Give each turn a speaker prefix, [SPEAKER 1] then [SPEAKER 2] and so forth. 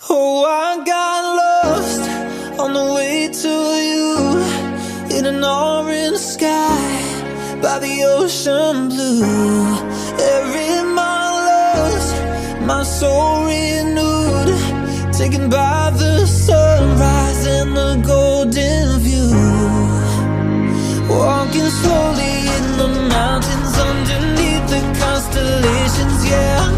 [SPEAKER 1] Oh, I got lost on the way to you, in an orange sky by the ocean blue. Every mile lost, my soul renewed, taken by the sunrise and the golden view. Walking slowly in the mountains underneath the constellations, yeah.